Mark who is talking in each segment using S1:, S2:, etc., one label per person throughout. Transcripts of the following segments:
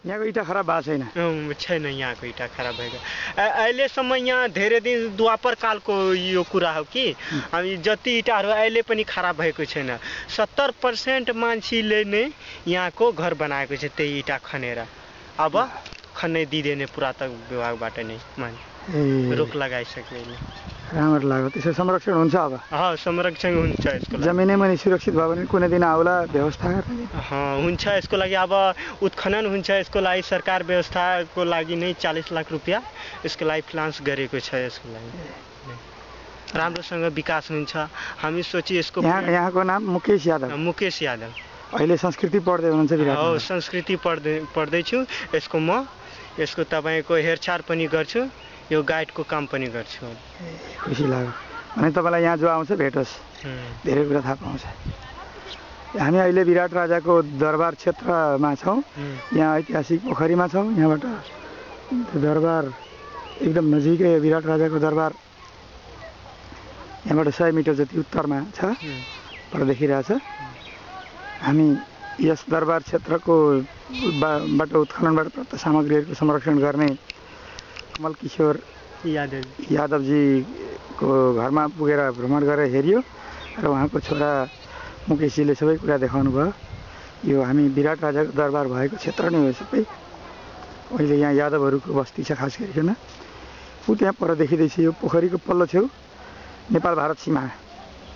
S1: यहाँको इँटा खराब भएको छैन?
S2: छैन, यहाँको इँटा खराब भएको अहिलेसम्म। यहाँ धेरै दिन द्वापर कालको यो कुरा हो कि हामी जति इँटाहरू अहिले पनि खराब भएको छैन। 70% मान्छेले नै यहाँको घर बनाएको छ त्यही इँटा खनेर। अब खन्नै दिँदैन पुरातत्व विभागबाट नै रोक लगाइसक्यो।
S1: राम्रो लाग्यो। त्यसो संरक्षण हुन्छ अब?
S2: संरक्षण हुन्छ यसको लागि।
S1: जमिनै पनि सुरक्षित भयो भने कुनै दिन आउला व्यवस्था
S2: हुन्छ। यसको लागि अब उत्खनन हुन्छ। यसको लागि सरकार व्यवस्थाको लागि नै 40 लाख रुपियाँ यसको लागि प्लान्स गरेको छ। यसको लागि राम्रोसँग विकास हुन्छ हामी सोची। यसको
S1: यहाँको नाम मुकेश यादव?
S2: मुकेश यादव।
S1: अहिले संस्कृति पढ्दै हुनुहुन्छ?
S2: हो, संस्कृति पढ्दैछु। यसको तपाईँको हेरचाह पनि गर्छु, यो गाइडको काम पनि गर्छु।
S1: खुसी लाग्यो। अनि तपाईँलाई यहाँ जो आउँछ भेटोस्, धेरै कुरा थाहा पाउँछ। हामी अहिले विराट राजाको दरबार क्षेत्रमा छौँ। यहाँ ऐतिहासिक पोखरीमा छौँ। यहाँबाट दरबार एकदम नजिकै विराट राजाको दरबार यहाँबाट 100 मिटर जति उत्तरमा छ, पर देखिरहेछ। हामी यस दरबार क्षेत्रको बाट उत्खननबाट प्राप्त सामग्रीहरूको संरक्षण गर्ने कमल किशोर यादवजीको घरमा पुगेर भ्रमण गरेर हेरियो र उहाँको छोरा मुकेशजीले सबै कुरा देखाउनु भयो। यो हामी विराट राजाको दरबार भएको क्षेत्र नै हो सबै। अहिले यहाँ यादवहरूको बस्ती छ खास गरिकन। ऊ त्यहाँ पर देखिँदैछ। यो पोखरीको पल्लो छेउ नेपाल भारत सीमा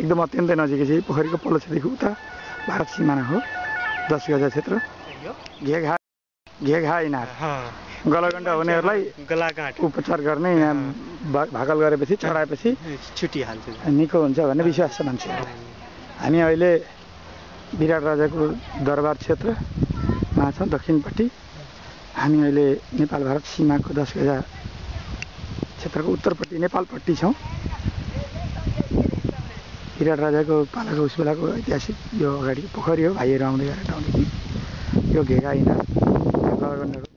S1: एकदम अत्यन्तै नजिकै छ। यो पोखरीको पल्लो छेउदेखि उता भारत सिमाना हो। 10 गजा क्षेत्र। घेघा इनार गलगण्डा हुनेहरूलाई उपचार गर्ने, यहाँ भाकल गरेपछि चढाएपछि
S2: छुटिहाल्छ,
S1: निको हुन्छ भन्ने विश्वास छ मान्छेहरू। हामी अहिले विराट राजाको दरबार क्षेत्रमा छौँ दक्षिणपट्टि। हामी अहिले नेपाल भारत सीमाको 10 गजा क्षेत्रको उत्तरपट्टि नेपालपट्टि छौँ। विराट राजाको पालाको उस बेलाको ऐतिहासिक यो अगाडि पोखरी हो। भाइहरू आउँदै गरेर यो घेघा इनार गलगण्डा